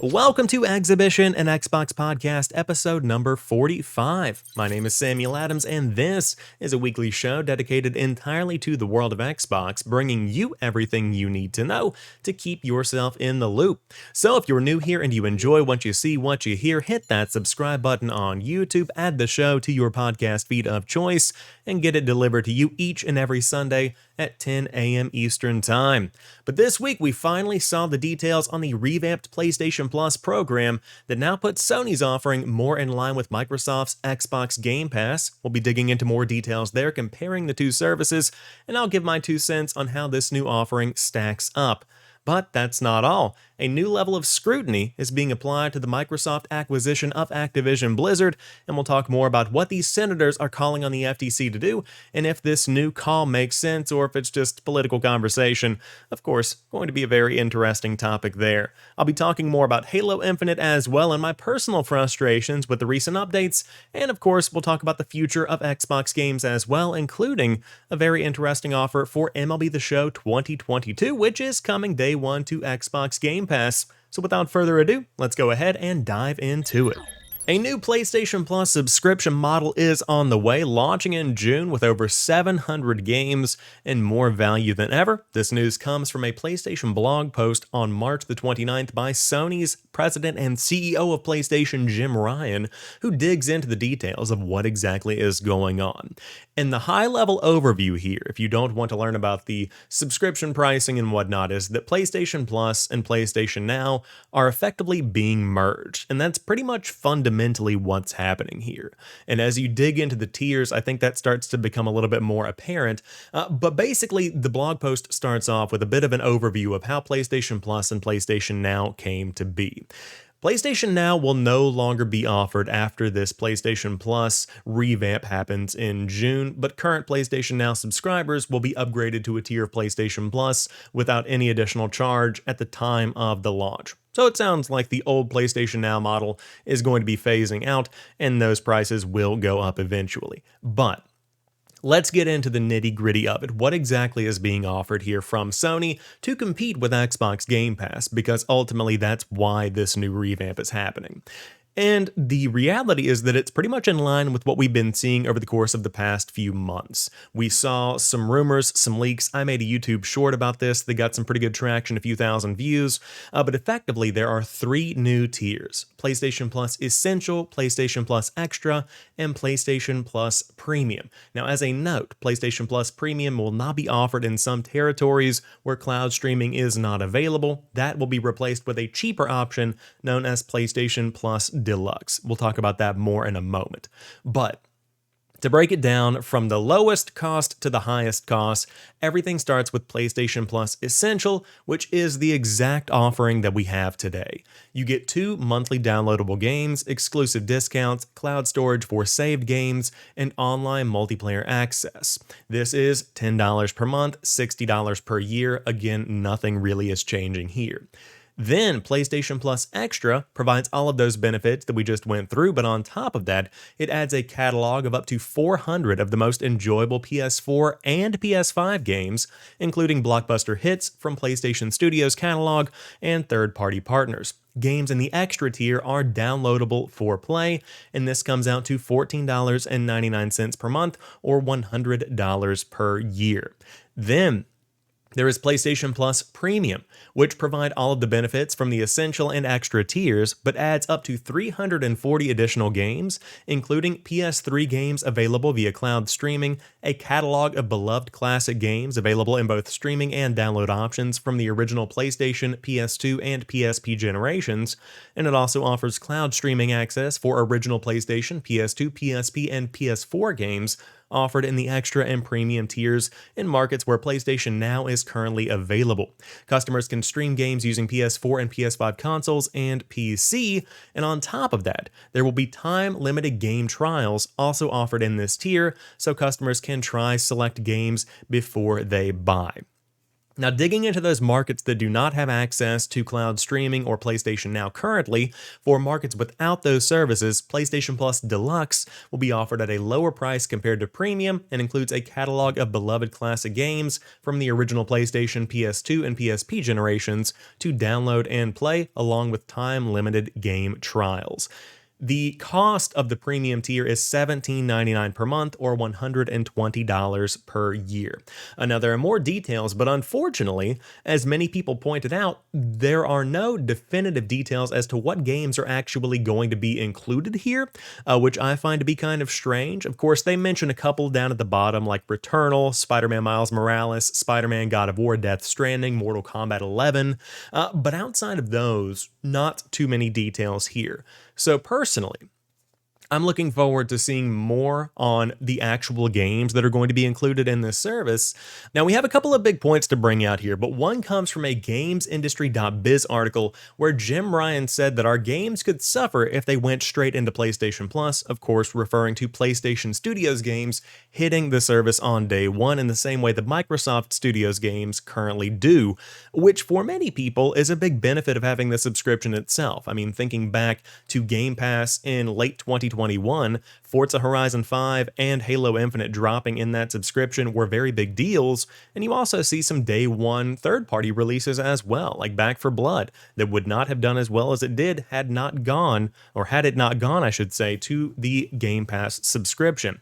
Welcome to Exhibition, an Xbox podcast, episode number 45. My name is Samuel Adams, and this is a weekly show dedicated entirely to the world of Xbox, bringing you everything you need to know to keep yourself in the loop. So if you're new here and you enjoy what you see, what you hear, hit that subscribe button on YouTube, add the show to your podcast feed of choice, and get it delivered to you each and every Sunday at 10 a.m. Eastern Time. But this week, we finally saw the details on the revamped PlayStation Plus program that now puts Sony's offering more in line with Microsoft's Xbox Game Pass. We'll be digging into more details there, comparing the two services, and I'll give my 2 cents on how this new offering stacks up. But that's not all. A new level of scrutiny is being applied to the Microsoft acquisition of Activision-Blizzard, and we'll talk more about what these senators are calling on the FTC to do, and if this new call makes sense or if it's just political conversation. Of course, going to be a very interesting topic there. I'll be talking more about Halo Infinite as well and my personal frustrations with the recent updates, and of course, we'll talk about the future of Xbox games as well, including a very interesting offer for MLB The Show 2022, which is coming day one to Xbox Game Pass. So without further ado, let's go ahead and dive into it. A new PlayStation Plus subscription model is on the way, launching in June with over 700 games and more value than ever. This news comes from a PlayStation blog post on March the 29th by Sony's president and CEO of PlayStation, Jim Ryan, who digs into the details of what exactly is going on. And the high-level overview here, if you don't want to learn about the subscription pricing and whatnot, is that PlayStation Plus and PlayStation Now are effectively being merged, and that's pretty much fundamentally what's happening here. And as you dig into the tiers, I think that starts to become a little bit more apparent. But basically, the blog post starts off with a bit of an overview of how PlayStation Plus and PlayStation Now came to be. PlayStation Now will no longer be offered after this PlayStation Plus revamp happens in June, but current PlayStation Now subscribers will be upgraded to a tier of PlayStation Plus without any additional charge at the time of the launch. So it sounds like the old PlayStation Now model is going to be phasing out, and those prices will go up eventually. But let's get into the nitty-gritty of it. What exactly is being offered here from Sony to compete with Xbox Game Pass? Because ultimately that's why this new revamp is happening. And the reality is that it's pretty much in line with what we've been seeing over the course of the past few months. We saw some rumors, some leaks. I made a YouTube short about this. They got some pretty good traction, a few thousand views. But effectively, there are 3 new tiers: PlayStation Plus Essential, PlayStation Plus Extra, and PlayStation Plus Premium. Now, as a note, PlayStation Plus Premium will not be offered in some territories where cloud streaming is not available. That will be replaced with a cheaper option known as PlayStation Plus Deluxe. We'll talk about that more in a moment. But to break it down from the lowest cost to the highest cost, everything starts with PlayStation Plus Essential, which is the exact offering that we have today. You get 2 monthly downloadable games, exclusive discounts, cloud storage for saved games, and online multiplayer access. This is $10 per month, $60 per year. Again, nothing really is changing here. Then PlayStation Plus Extra provides all of those benefits that we just went through, but on top of that, it adds a catalog of up to 400 of the most enjoyable PS4 and PS5 games, including blockbuster hits from PlayStation Studios catalog and third-party partners. Games in the Extra tier are downloadable for play, and this comes out to $14.99 per month or $100 per year. Then there is PlayStation Plus Premium, which provide all of the benefits from the Essential and Extra tiers, but adds up to 340 additional games, including PS3 games available via cloud streaming, a catalog of beloved classic games available in both streaming and download options from the original PlayStation, PS2, and PSP generations, and it also offers cloud streaming access for original PlayStation, PS2, PSP, and PS4 games offered in the Extra and Premium tiers in markets where PlayStation Now is currently available. Customers can stream games using PS4 and PS5 consoles and PC, and on top of that, there will be time-limited game trials also offered in this tier, so customers can try select games before they buy. Now, digging into those markets that do not have access to cloud streaming or PlayStation Now currently, for markets without those services, PlayStation Plus Deluxe will be offered at a lower price compared to Premium and includes a catalog of beloved classic games from the original PlayStation, PS2, and PSP generations to download and play, along with time-limited game trials. The cost of the premium tier is $17.99 per month or $120 per year. Now, there are more details, but unfortunately, as many people pointed out, there are no definitive details as to what games are actually going to be included here, which I find to be kind of strange. Of course, they mention a couple down at the bottom like Returnal, Spider-Man Miles Morales, Spider-Man God of War, Death Stranding, Mortal Kombat 11, but outside of those, not too many details here. So personally, I'm looking forward to seeing more on the actual games that are going to be included in this service. Now, we have a couple of big points to bring out here, but one comes from a GamesIndustry.biz article where Jim Ryan said that our games could suffer if they went straight into PlayStation Plus, of course referring to PlayStation Studios games hitting the service on day one in the same way that Microsoft Studios games currently do, which for many people is a big benefit of having the subscription itself. I mean, thinking back to Game Pass in late 2021, Forza Horizon 5 and Halo Infinite dropping in that subscription were very big deals, and you also see some day one third-party releases as well, like Back 4 Blood, that would not have done as well as it did had it not gone, I should say, to the Game Pass subscription.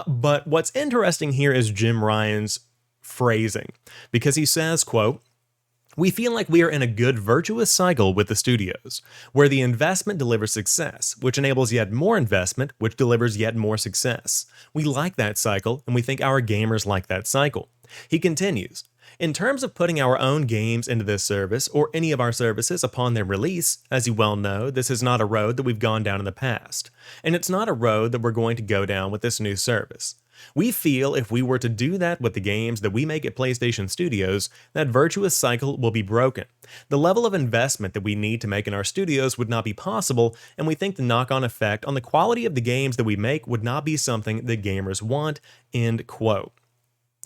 But what's interesting here is Jim Ryan's phrasing, because he says, quote, "We feel like we are in a good virtuous cycle with the studios, where the investment delivers success, which enables yet more investment, which delivers yet more success. We like that cycle, and we think our gamers like that cycle." He continues, "In terms of putting our own games into this service, or any of our services upon their release, as you well know, this is not a road that we've gone down in the past, and it's not a road that we're going to go down with this new service. We feel if we were to do that with the games that we make at PlayStation Studios, that virtuous cycle will be broken. The level of investment that we need to make in our studios would not be possible, and we think the knock-on effect on the quality of the games that we make would not be something that gamers want." End quote.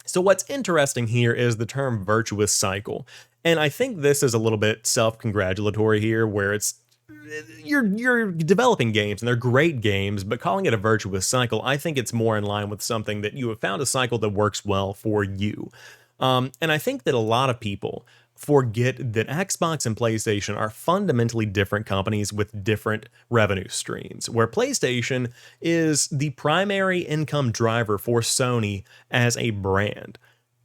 So what's interesting here is the term virtuous cycle, and I think this is a little bit self-congratulatory here, where you're developing games and they're great games, but calling it a virtuous cycle, I think it's more in line with something that you have found a cycle that works well for you. And I think that a lot of people forget that Xbox and PlayStation are fundamentally different companies with different revenue streams, where PlayStation is the primary income driver for Sony as a brand.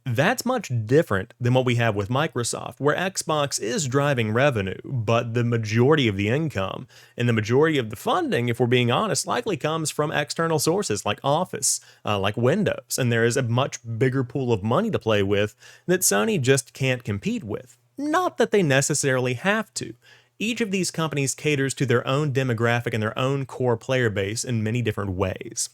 That's much different than what we have with Microsoft, where Xbox is driving revenue, but the majority of the income and the majority of the funding, if we're being honest, likely comes from external sources like Office, like Windows, and there is a much bigger pool of money to play with that Sony just can't compete with. Not that they necessarily have to. Each of these companies caters to their own demographic and their own core player base in many different ways.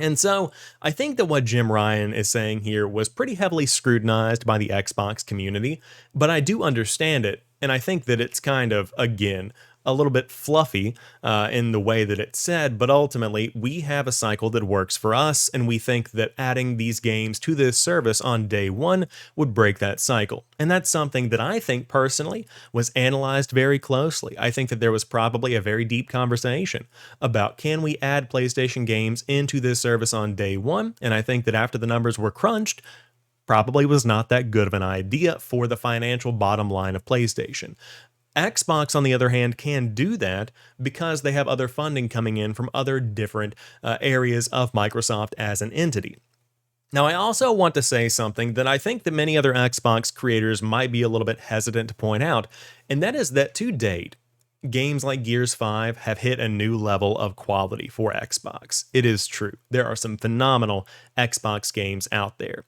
And so, I think that what Jim Ryan is saying here was pretty heavily scrutinized by the Xbox community, but I do understand it, and I think that it's kind of, again, a little bit fluffy in the way that it's said, but ultimately, we have a cycle that works for us, and we think that adding these games to this service on day one would break that cycle. And that's something that I think, personally, was analyzed very closely. I think that there was probably a very deep conversation about, can we add PlayStation games into this service on day one? And I think that after the numbers were crunched, probably was not that good of an idea for the financial bottom line of PlayStation. Xbox, on the other hand, can do that because they have other funding coming in from other different areas of Microsoft as an entity. Now, I also want to say something that I think that many other Xbox creators might be a little bit hesitant to point out, and that is that to date, games like Gears 5 have hit a new level of quality for Xbox. It is true. There are some phenomenal Xbox games out there.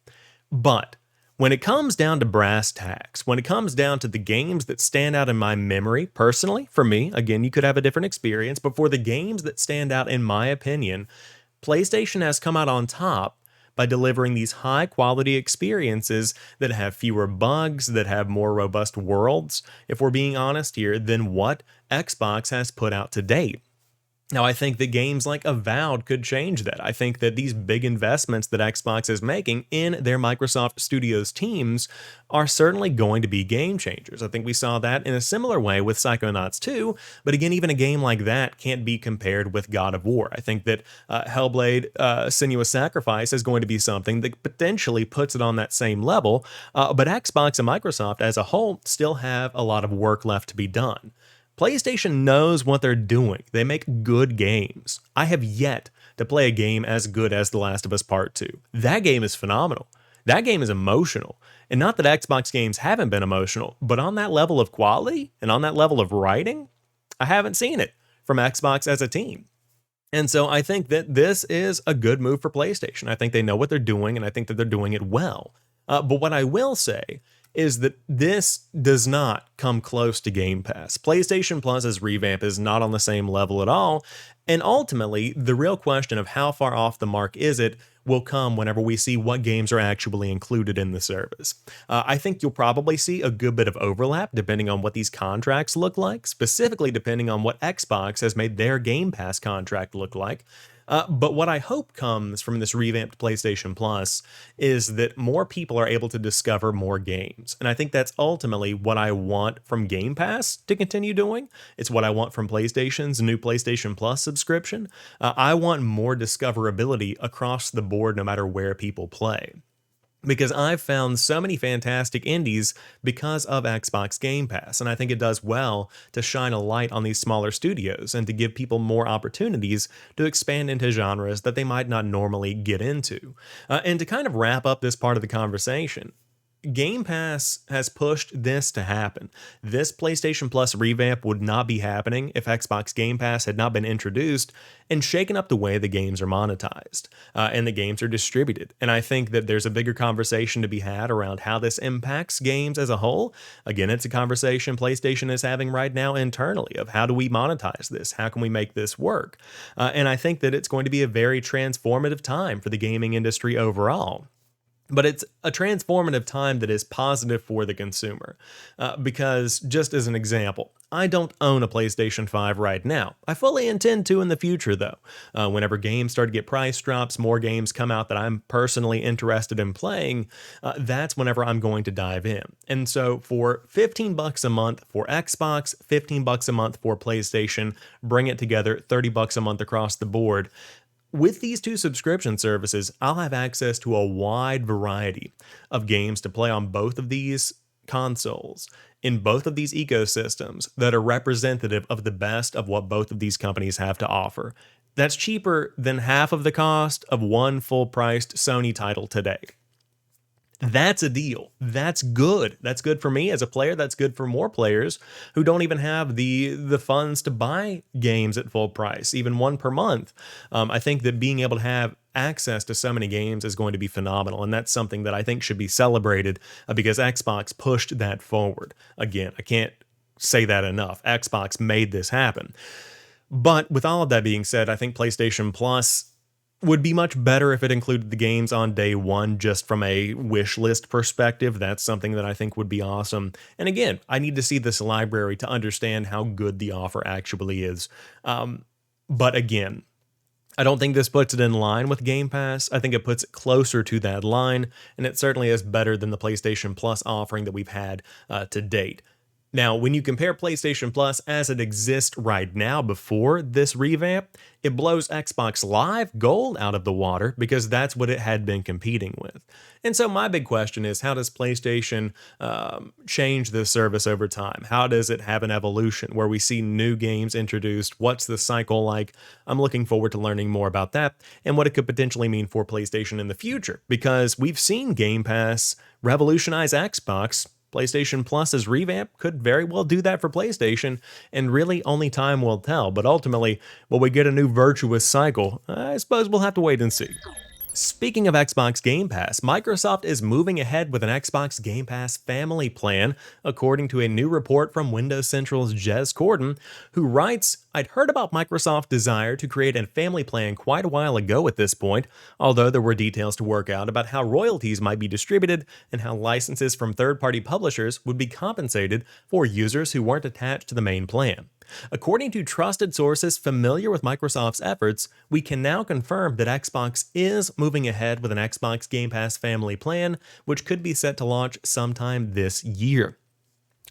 But when it comes down to brass tacks, when it comes down to the games that stand out in my memory, personally, for me, again, you could have a different experience, but for the games that stand out in my opinion, PlayStation has come out on top by delivering these high-quality experiences that have fewer bugs, that have more robust worlds, if we're being honest here, than what Xbox has put out to date. Now, I think that games like Avowed could change that. I think that these big investments that Xbox is making in their Microsoft Studios teams are certainly going to be game changers. I think we saw that in a similar way with Psychonauts 2, but again, even a game like that can't be compared with God of War. I think that Hellblade Senua's Sacrifice is going to be something that potentially puts it on that same level, but Xbox and Microsoft as a whole still have a lot of work left to be done. PlayStation knows what they're doing. They make good games. I have yet to play a game as good as The Last of Us Part 2. That game is phenomenal. That game is emotional. And not that Xbox games haven't been emotional, but on that level of quality and on that level of writing, I haven't seen it from Xbox as a team. And so I think that this is a good move for PlayStation. I think they know what they're doing, and I think that they're doing it well. But what I will say is that this does not come close to Game Pass. PlayStation Plus's revamp is not on the same level at all, and ultimately, the real question of how far off the mark is it will come whenever we see what games are actually included in the service. I think you'll probably see a good bit of overlap depending on what these contracts look like, specifically depending on what Xbox has made their Game Pass contract look like. But what I hope comes from this revamped PlayStation Plus is that more people are able to discover more games. And I think that's ultimately what I want from Game Pass to continue doing. It's what I want from PlayStation's new PlayStation Plus subscription. I want more discoverability across the board no matter where people play. Because I've found so many fantastic indies because of Xbox Game Pass, and I think it does well to shine a light on these smaller studios and to give people more opportunities to expand into genres that they might not normally get into. And to kind of wrap up this part of the conversation, Game Pass has pushed this to happen. This PlayStation Plus revamp would not be happening if Xbox Game Pass had not been introduced and shaken up the way the games are monetized and the games are distributed. And I think that there's a bigger conversation to be had around how this impacts games as a whole. Again, it's a conversation PlayStation is having right now internally of how do we monetize this? How can we make this work? And I think that it's going to be a very transformative time for the gaming industry overall. But it's a transformative time that is positive for the consumer. Because, just as an example, I don't own a PlayStation 5 right now. I fully intend to in the future, though. Whenever games start to get price drops, more games come out that I'm personally interested in playing, that's whenever I'm going to dive in. And so for $15 a month for Xbox, $15 a month for PlayStation, bring it together, $30 a month across the board. With these two subscription services, I'll have access to a wide variety of games to play on both of these consoles, in both of these ecosystems that are representative of the best of what both of these companies have to offer. That's cheaper than half of the cost of one full-priced Sony title today. That's a deal. That's good. That's good for me as a player. That's good for more players who don't even have the funds to buy games at full price, even one per month. I think that being able to have access to so many games is going to be phenomenal, and that's something that I think should be celebrated because Xbox pushed that forward. Again, I can't say that enough. Xbox made this happen. But with all of that being said, I think PlayStation Plus would be much better if it included the games on day one just from a wish list perspective. That's something that I think would be awesome. And again, I need to see this library to understand how good the offer actually is. But again, I don't think this puts it in line with Game Pass. I think it puts it closer to that line, and it certainly is better than the PlayStation Plus offering that we've had to date. Now, when you compare PlayStation Plus as it exists right now before this revamp, it blows Xbox Live Gold out of the water because that's what it had been competing with. And so my big question is, how does PlayStation change this service over time? How does it have an evolution where we see new games introduced? What's the cycle like? I'm looking forward to learning more about that and what it could potentially mean for PlayStation in the future, because we've seen Game Pass revolutionize Xbox. PlayStation Plus's revamp could very well do that for PlayStation, and really only time will tell. But ultimately, will we get a new virtuous cycle? I suppose we'll have to wait and see. Speaking of Xbox Game Pass, Microsoft is moving ahead with an Xbox Game Pass family plan, according to a new report from Windows Central's Jez Corden, who writes, "I'd heard about Microsoft's desire to create a family plan quite a while ago at this point, although there were details to work out about how royalties might be distributed and how licenses from third-party publishers would be compensated for users who weren't attached to the main plan. According to trusted sources familiar with Microsoft's efforts, we can now confirm that Xbox is moving ahead with an Xbox Game Pass family plan, which could be set to launch sometime this year.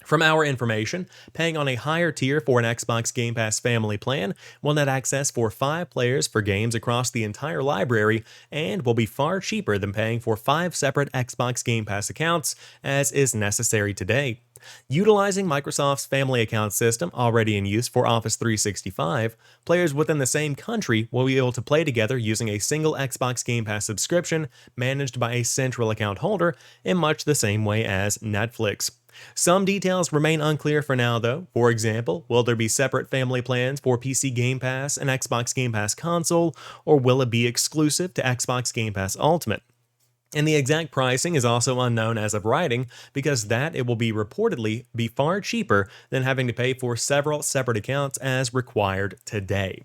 From our information, paying on a higher tier for an Xbox Game Pass family plan will net access for 5 players for games across the entire library and will be far cheaper than paying for 5 separate Xbox Game Pass accounts, as is necessary today. Utilizing Microsoft's family account system already in use for Office 365, players within the same country will be able to play together using a single Xbox Game Pass subscription managed by a central account holder in much the same way as Netflix. Some details remain unclear for now, though. For example, will there be separate family plans for PC Game Pass and Xbox Game Pass console, or will it be exclusive to Xbox Game Pass Ultimate? And the exact pricing is also unknown as of writing, because it will be reportedly be far cheaper than having to pay for several separate accounts as required today.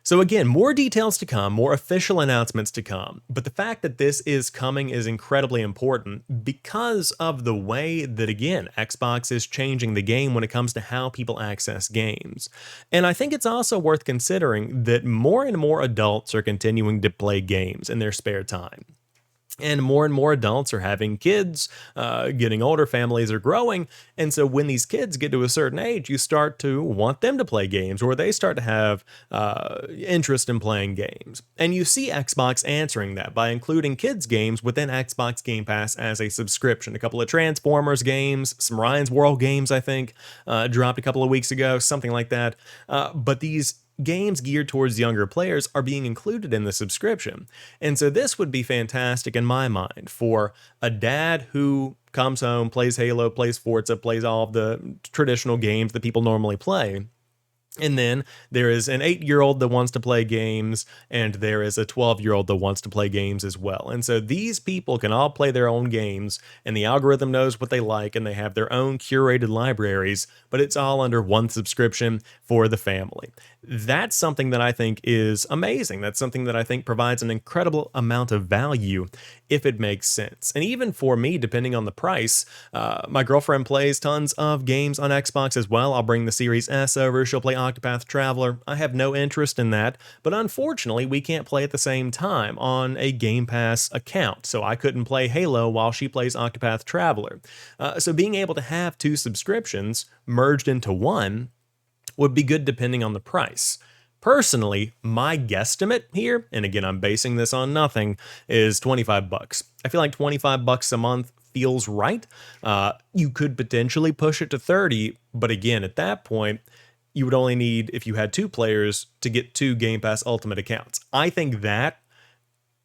So again, more details to come, more official announcements to come, but the fact that this is coming is incredibly important because of the way that, again, Xbox is changing the game when it comes to how people access games. And I think it's also worth considering that more and more adults are continuing to play games in their spare time. And more adults are having kids, getting older, families are growing, and so when these kids get to a certain age, you start to want them to play games, or they start to have interest in playing games. And you see Xbox answering that by including kids' games within Xbox Game Pass as a subscription. A couple of Transformers games, some Ryan's World games, I think, dropped a couple of weeks ago, something like that. But these games geared towards younger players are being included in the subscription. And so this would be fantastic in my mind for a dad who comes home, plays Halo, plays Forza, plays all of the traditional games that people normally play. And then there is an 8-year-old that wants to play games, and there is a 12-year-old that wants to play games as well. And so these people can all play their own games, and the algorithm knows what they like, and they have their own curated libraries, but it's all under one subscription for the family. That's something that I think is amazing. That's something that I think provides an incredible amount of value if it makes sense. And even for me, depending on the price, my girlfriend plays tons of games on Xbox as well. I'll bring the Series S over. She'll play Octopath Traveler. I have no interest in that, but unfortunately, we can't play at the same time on a Game Pass account, so I couldn't play Halo while she plays Octopath Traveler. So being able to have 2 subscriptions merged into one would be good depending on the price. Personally, my guesstimate here, and again, I'm basing this on nothing, is $25. I feel like $25 a month feels right. You could potentially push it to 30, but again, at that point, you would only need, if you had 2 players, to get 2 Game Pass Ultimate accounts. I think that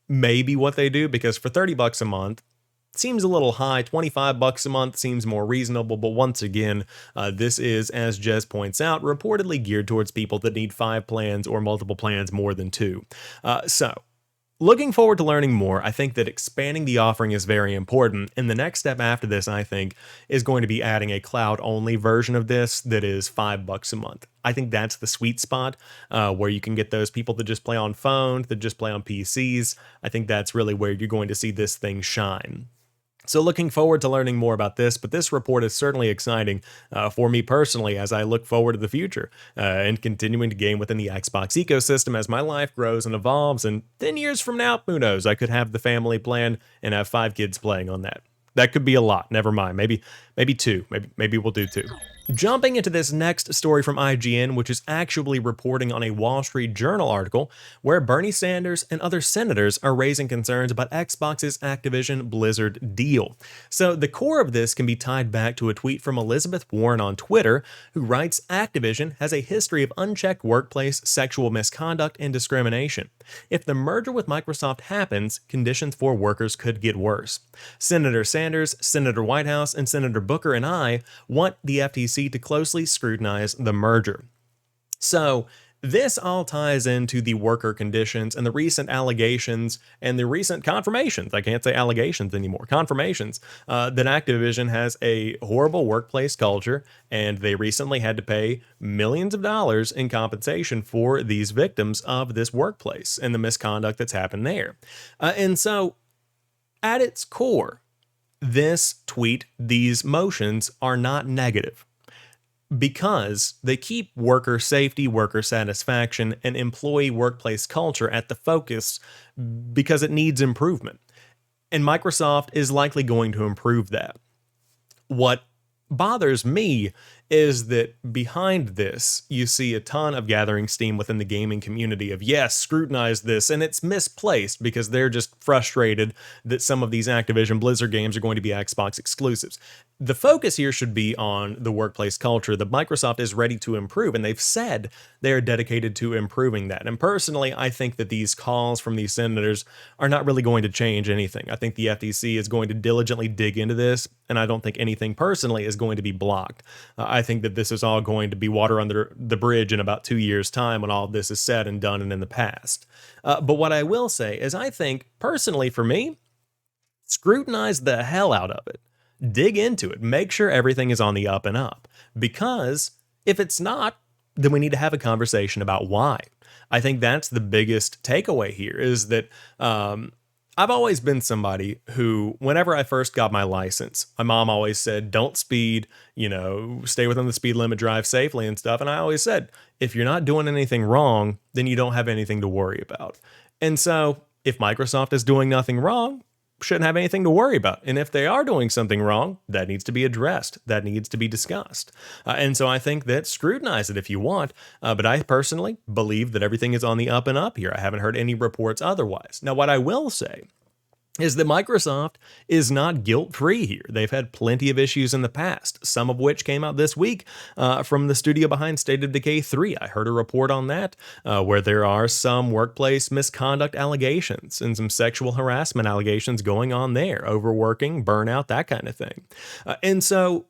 may be what they do, because for $30 a month, seems a little high. $25 a month seems more reasonable, but once again, this is, as Jez points out, reportedly geared towards people that need 5 plans or multiple plans more than 2. So, looking forward to learning more. I think that expanding the offering is very important, and the next step after this, I think, is going to be adding a cloud-only version of this that is $5 a month. I think that's the sweet spot, where you can get those people that just play on phones, that just play on PCs. I think that's really where you're going to see this thing shine. So looking forward to learning more about this, but this report is certainly exciting for me personally as I look forward to the future and continuing to game within the Xbox ecosystem as my life grows and evolves. And 10 years from now, who knows, I could have the family plan and have 5 kids playing on that. That could be a lot. Never mind. Maybe 2. Maybe we'll do 2. Jumping into this next story from IGN, which is actually reporting on a Wall Street Journal article where Bernie Sanders and other senators are raising concerns about Xbox's Activision-Blizzard deal. So the core of this can be tied back to a tweet from Elizabeth Warren on Twitter, who writes, Activision has a history of unchecked workplace sexual misconduct and discrimination. If the merger with Microsoft happens, conditions for workers could get worse. Senator Sanders, Senator Whitehouse, and Senator Booker and I want the FTC to closely scrutinize the merger. So, this all ties into the worker conditions and the recent allegations and the recent confirmations. I can't say allegations anymore. Confirmations that Activision has a horrible workplace culture, and they recently had to pay millions of dollars in compensation for these victims of this workplace and the misconduct that's happened there. And so, at its core, this tweet, these motions are not negative. because they keep worker safety, worker satisfaction, and employee workplace culture at the focus because it needs improvement. And Microsoft is likely going to improve that. What bothers me is that behind this, you see a ton of gathering steam within the gaming community of, yes, scrutinize this, and it's misplaced because they're just frustrated that some of these Activision-Blizzard games are going to be Xbox exclusives. The focus here should be on the workplace culture that Microsoft is ready to improve, and they've said they are dedicated to improving that. And personally, I think that these calls from these senators are not really going to change anything. I think the FTC is going to diligently dig into this, and I don't think anything personally is going to be blocked. I think that this is all going to be water under the bridge in about 2 years' time when all of this is said and done and in the past. But what I will say is I think, personally for me, scrutinize the hell out of it. Dig into it. Make sure everything is on the up and up. Because if it's not, then we need to have a conversation about why. I think that's the biggest takeaway here is that I've always been somebody who, whenever I first got my license, my mom always said, don't speed, stay within the speed limit, drive safely and stuff. And I always said, if you're not doing anything wrong, then you don't have anything to worry about. And so if Microsoft is doing nothing wrong, shouldn't have anything to worry about. And if they are doing something wrong, that needs to be addressed. That needs to be discussed. And so I think that scrutinize it if you want. But I personally believe that everything is on the up and up here. I haven't heard any reports otherwise. Now, what I will say is that Microsoft is not guilt-free here. They've had plenty of issues in the past, some of which came out this week from the studio behind State of Decay 3. I heard a report on that where there are some workplace misconduct allegations and some sexual harassment allegations going on there, overworking, burnout, that kind of thing. And so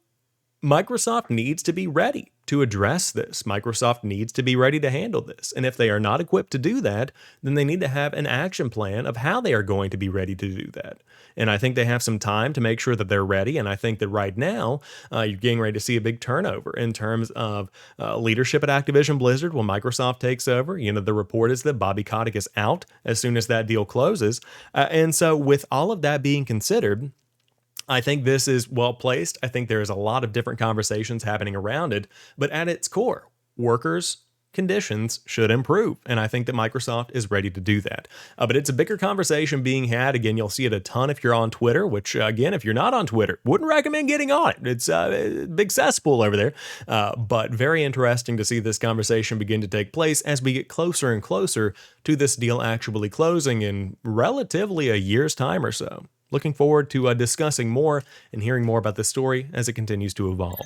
Microsoft needs to be ready to address this. Microsoft needs to be ready to handle this. And if they are not equipped to do that, then they need to have an action plan of how they are going to be ready to do that. And I think they have some time to make sure that they're ready. And I think that right now, you're getting ready to see a big turnover in terms of leadership at Activision-Blizzard when Microsoft takes over. The report is that Bobby Kotick is out as soon as that deal closes. And so with all of that being considered, I think this is well placed. I think there's a lot of different conversations happening around it, but at its core, workers' conditions should improve. And I think that Microsoft is ready to do that. But it's a bigger conversation being had. Again, you'll see it a ton if you're on Twitter, which again, if you're not on Twitter, wouldn't recommend getting on it. It's a big cesspool over there. But very interesting to see this conversation begin to take place as we get closer and closer to this deal actually closing in relatively a year's time or so. Looking forward to discussing more and hearing more about this story as it continues to evolve.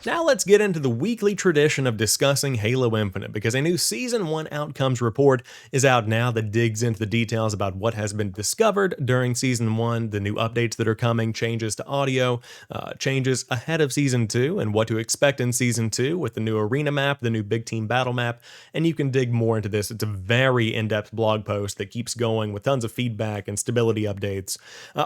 Now let's get into the weekly tradition of discussing Halo Infinite, because a new Season 1 outcomes report is out now that digs into the details about what has been discovered during Season 1, the new updates that are coming, changes to audio, changes ahead of Season 2, and what to expect in Season 2 with the new arena map, the new big team battle map, and you can dig more into this. It's a very in-depth blog post that keeps going with tons of feedback and stability updates.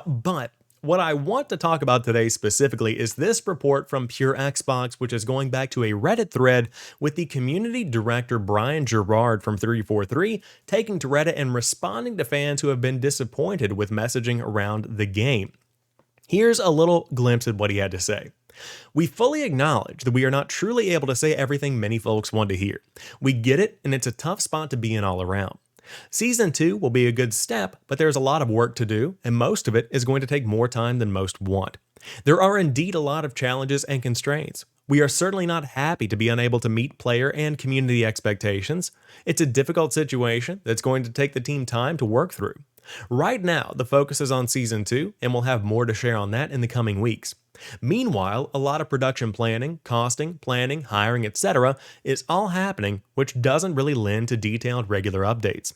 But what I want to talk about today specifically is this report from Pure Xbox, which is going back to a Reddit thread with the community director Brian Gerard from 343 taking to Reddit and responding to fans who have been disappointed with messaging around the game. Here's a little glimpse at what he had to say. We fully acknowledge that we are not truly able to say everything many folks want to hear. We get it, and it's a tough spot to be in all around. Season 2 will be a good step, but there's a lot of work to do, and most of it is going to take more time than most want. There are indeed a lot of challenges and constraints. We are certainly not happy to be unable to meet player and community expectations. It's a difficult situation that's going to take the team time to work through. Right now, the focus is on Season 2, and we'll have more to share on that in the coming weeks. Meanwhile, a lot of production planning, costing, planning, hiring, etc. is all happening, which doesn't really lend to detailed regular updates.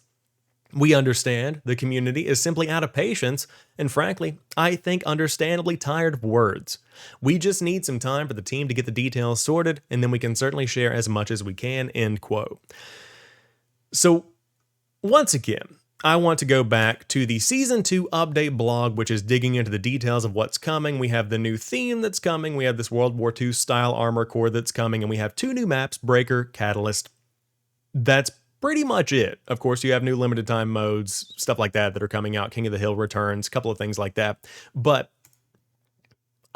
We understand the community is simply out of patience, and frankly, I think understandably tired of words. We just need some time for the team to get the details sorted, and then we can certainly share as much as we can, end quote. So, once again, I want to go back to the Season 2 update blog, which is digging into the details of what's coming. We have the new theme that's coming, we have this World War II style armor core that's coming, and we have 2 new maps, Breaker, Catalyst. That's pretty much it. Of course, you have new limited time modes, stuff like that are coming out, King of the Hill returns, a couple of things like that. But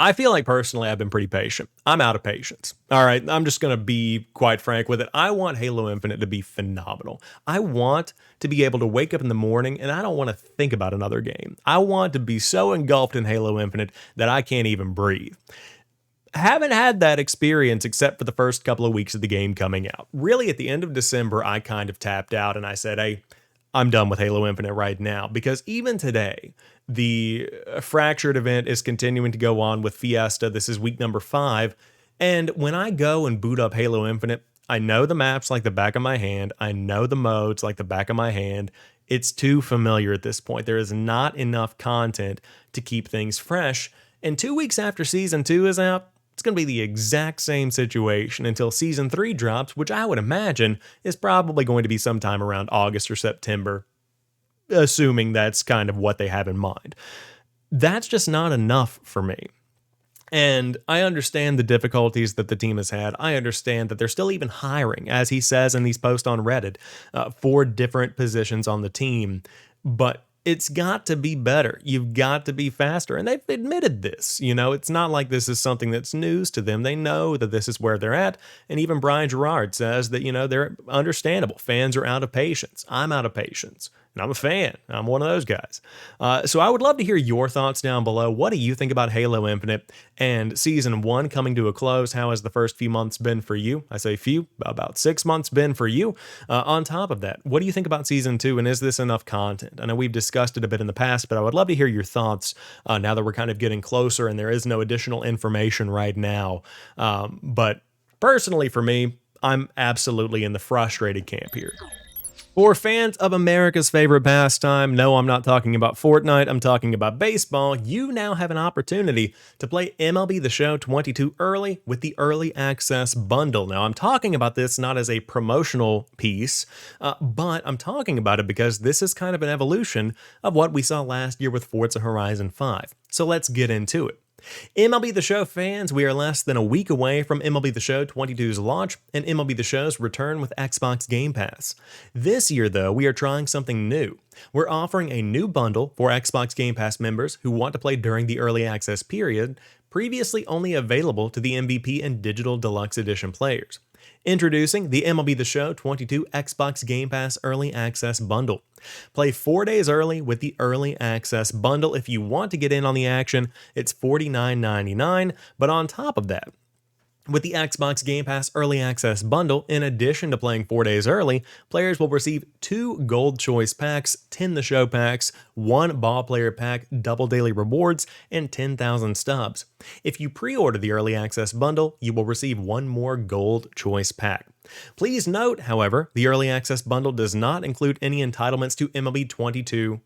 I feel like personally I've been pretty patient. I'm out of patience. All right, I'm just going to be quite frank with it. I want Halo Infinite to be phenomenal. I want to be able to wake up in the morning and I don't want to think about another game. I want to be so engulfed in Halo Infinite that I can't even breathe. Haven't had that experience except for the first couple of weeks of the game coming out. Really, at the end of December, I kind of tapped out and I said, hey, I'm done with Halo Infinite right now, because even today, the Fractured event is continuing to go on with Fiesta. This is week number 5. And when I go and boot up Halo Infinite, I know the maps like the back of my hand. I know the modes like the back of my hand. It's too familiar at this point. There is not enough content to keep things fresh. And 2 weeks after Season 2 is out, it's going to be the exact same situation until Season 3 drops, which I would imagine is probably going to be sometime around August or September, assuming that's kind of what they have in mind. That's just not enough for me. And I understand the difficulties that the team has had. I understand that they're still even hiring, as he says in these posts on Reddit, for different positions on the team. But it's got to be better. You've got to be faster. And they've admitted this. You know, it's not like this is something that's news to them. They know that this is where they're at. And even Brian Gerard says that, you know, they're understandable. Fans are out of patience. I'm out of patience. And I'm a fan. I'm one of those guys. So I would love to hear your thoughts down below. What do you think about Halo Infinite and Season 1 coming to a close? How has the first few months been for you? I say few, about 6 months been for you. On top of that, what do you think about Season 2, and is this enough content? I know we've discussed it a bit in the past, but I would love to hear your thoughts now that we're kind of getting closer and there is no additional information right now. But personally for me, I'm absolutely in the frustrated camp here. For fans of America's favorite pastime, no, I'm not talking about Fortnite, I'm talking about baseball, you now have an opportunity to play MLB The Show 22 early with the Early Access Bundle. Now, I'm talking about this not as a promotional piece, but I'm talking about it because this is kind of an evolution of what we saw last year with Forza Horizon 5. So let's get into it. MLB The Show fans, we are less than a week away from MLB The Show 22's launch and MLB The Show's return with Xbox Game Pass. This year, though, we are trying something new. We're offering a new bundle for Xbox Game Pass members who want to play during the early access period, previously only available to the MVP and Digital Deluxe Edition players. Introducing the MLB The Show 22 Xbox Game Pass Early Access Bundle. Play 4 days early with the Early Access Bundle. If you want to get in on the action, it's $49.99, but on top of that, with the Xbox Game Pass Early Access Bundle, in addition to playing 4 days early, players will receive 2 Gold Choice packs, 10 The Show packs, 1 Ball Player pack, double daily rewards, and 10,000 stubs. If you pre-order the Early Access Bundle, you will receive 1 more Gold Choice pack. Please note, however, the Early Access Bundle does not include any entitlements to MLB 22,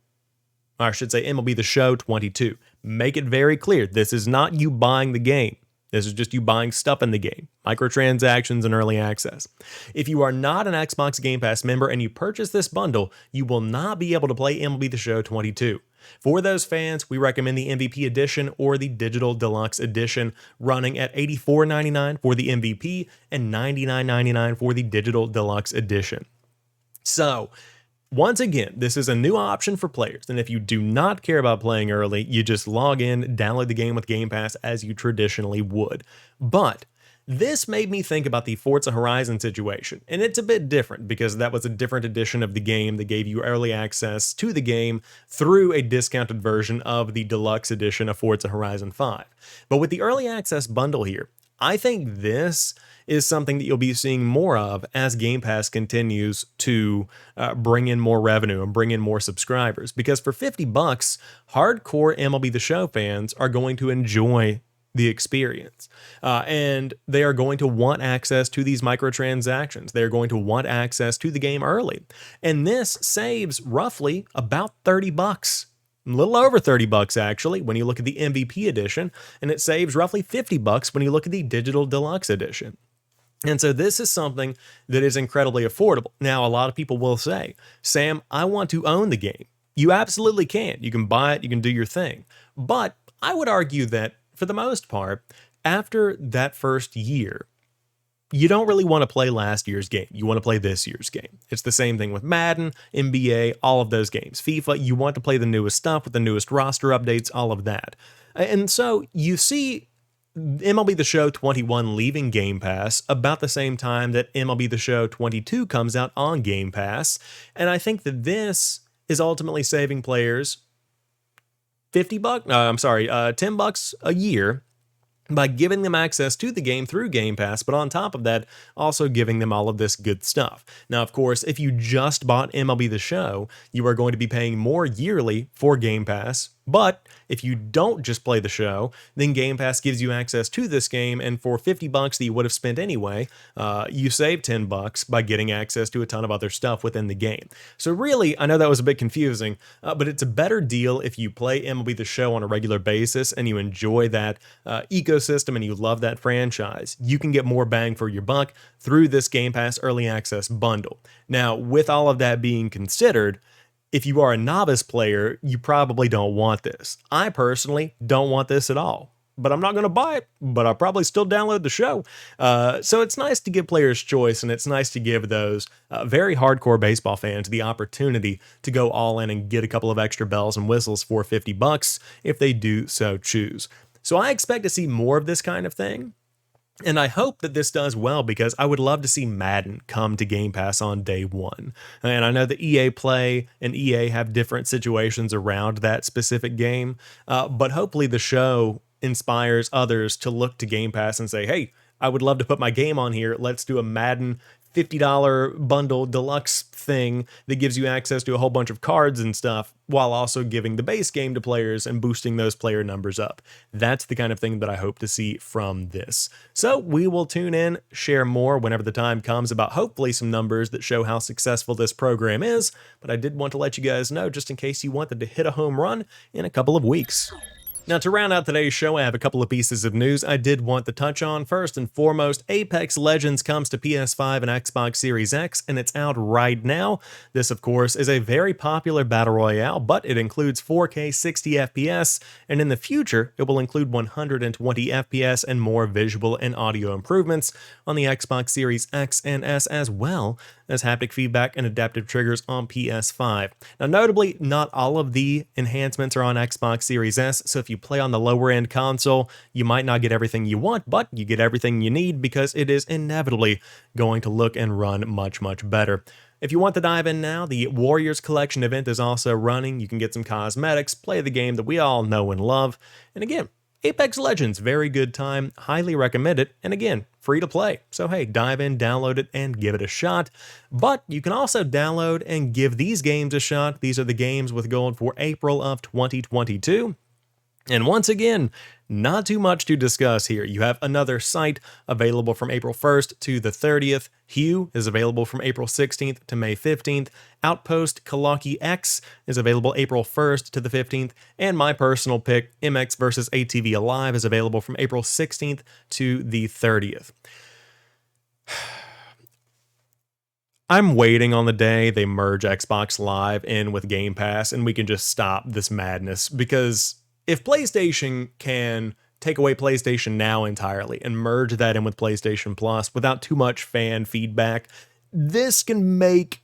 or I should say MLB The Show 22. Make it very clear, this is not you buying the game. This is just you buying stuff in the game, microtransactions and early access. If you are not an Xbox Game Pass member and you purchase this bundle, you will not be able to play MLB The Show 22. For those fans, we recommend the MVP Edition or the Digital Deluxe Edition, running at $84.99 for the MVP and $99.99 for the Digital Deluxe Edition. So, once again, this is a new option for players, and if you do not care about playing early, you just log in, download the game with Game Pass as you traditionally would. But this made me think about the Forza Horizon situation, and it's a bit different because that was a different edition of the game that gave you early access to the game through a discounted version of the deluxe edition of Forza Horizon 5. But with the early access bundle here, I think this is something that you'll be seeing more of as Game Pass continues to bring in more revenue and bring in more subscribers. Because for $50, hardcore MLB The Show fans are going to enjoy the experience. And they are going to want access to these microtransactions. They're going to want access to the game early. And this saves roughly about $30. A little over $30 actually when you look at the MVP edition, and it saves roughly $50 when you look at the Digital Deluxe Edition. And so this is something that is incredibly affordable. Now, a lot of people will say, Sam, I want to own the game. You absolutely can. You can buy it, you can do your thing. But I would argue that for the most part, after that first year, you don't really want to play last year's game. You want to play this year's game. It's the same thing with Madden, NBA, all of those games. FIFA, you want to play the newest stuff with the newest roster updates, all of that. And so you see MLB The Show 21 leaving Game Pass about the same time that MLB The Show 22 comes out on Game Pass. And I think that this is ultimately saving players $10 a year by giving them access to the game through Game Pass, but on top of that, also giving them all of this good stuff. Now, of course, if you just bought MLB The Show, you are going to be paying more yearly for Game Pass, but if you don't just play the show, then Game Pass gives you access to this game, and for $50 that you would have spent anyway, you save $10 by getting access to a ton of other stuff within the game. So really, I know that was a bit confusing, but it's a better deal if you play MLB The Show on a regular basis and you enjoy that ecosystem and you love that franchise. You can get more bang for your buck through this Game Pass Early Access bundle. Now, with all of that being considered, if you are a novice player, you probably don't want this. I personally don't want this at all, but I'm not going to buy it, but I'll probably still download the show. So it's nice to give players choice, and it's nice to give those very hardcore baseball fans the opportunity to go all in and get a couple of extra bells and whistles for $50 if they do so choose. So I expect to see more of this kind of thing. And I hope that this does well because I would love to see Madden come to Game Pass on day one. And I know that EA Play and EA have different situations around that specific game, but hopefully the show inspires others to look to Game Pass and say, hey, I would love to put my game on here. Let's do a Madden $50 bundle deluxe thing that gives you access to a whole bunch of cards and stuff while also giving the base game to players and boosting those player numbers up. That's the kind of thing that I hope to see from this. So we will tune in, share more whenever the time comes about hopefully some numbers that show how successful this program is, but I did want to let you guys know just in case you wanted to hit a home run in a couple of weeks. Now, to round out today's show, I have a couple of pieces of news I did want to touch on. First and foremost, Apex Legends comes to PS5 and Xbox Series X, and it's out right now. This, of course, is a very popular battle royale, but it includes 4K 60 FPS, and in the future, it will include 120 FPS and more visual and audio improvements on the Xbox Series X and S, as well as haptic feedback and adaptive triggers on PS5. Now, notably, not all of the enhancements are on Xbox Series S, so if you play on the lower end console, you might not get everything you want, but you get everything you need because it is inevitably going to look and run much, much better. If you want to dive in now, the Warriors Collection event is also running. You can get some cosmetics, play the game that we all know and love, and again, Apex Legends, very good time, highly recommend it, and again, free to play. So hey, dive in, download it, and give it a shot. But you can also download and give these games a shot. These are the games with gold for April of 2022. And once again, not too much to discuss here. You have Another Sight available from April 1st to the 30th. Hue is available from April 16th to May 15th. Outpost Kalaki X is available April 1st to the 15th. And my personal pick, MX vs. ATV Alive, is available from April 16th to the 30th. I'm waiting on the day they merge Xbox Live in with Game Pass and we can just stop this madness, because if PlayStation can take away PlayStation Now entirely and merge that in with PlayStation Plus without too much fan feedback, this can make...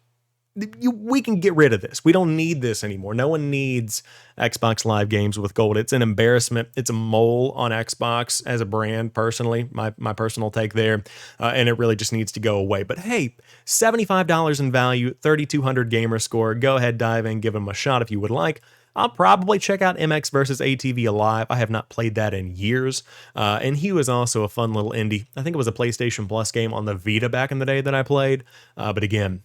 we can get rid of this. We don't need this anymore. No one needs Xbox Live games with gold. It's an embarrassment. It's a mole on Xbox as a brand, personally. My personal take there. And it really just needs to go away. But hey, $75 in value, 3,200 gamer score. Go ahead, dive in, give them a shot if you would like. I'll probably check out MX vs. ATV Alive. I have not played that in years. And he was also a fun little indie. I think it was a PlayStation Plus game on the Vita back in the day that I played. But again,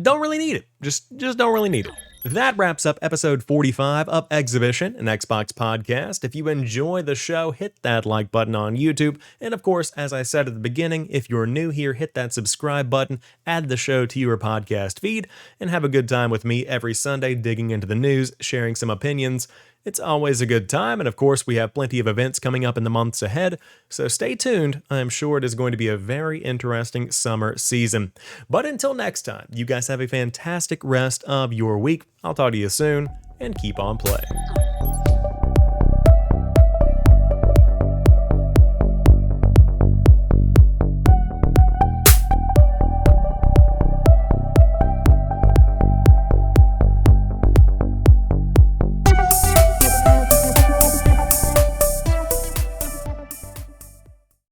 don't really need it. Just don't really need it. That wraps up episode 45 of Xhibition, an Xbox podcast. If you enjoy the show, hit that like button on YouTube. And of course, as I said at the beginning, if you're new here, hit that subscribe button, add the show to your podcast feed, and have a good time with me every Sunday digging into the news, sharing some opinions. It's always a good time, and of course, we have plenty of events coming up in the months ahead, so stay tuned. I'm sure it is going to be a very interesting summer season. But until next time, you guys have a fantastic rest of your week. I'll talk to you soon, and keep on playing.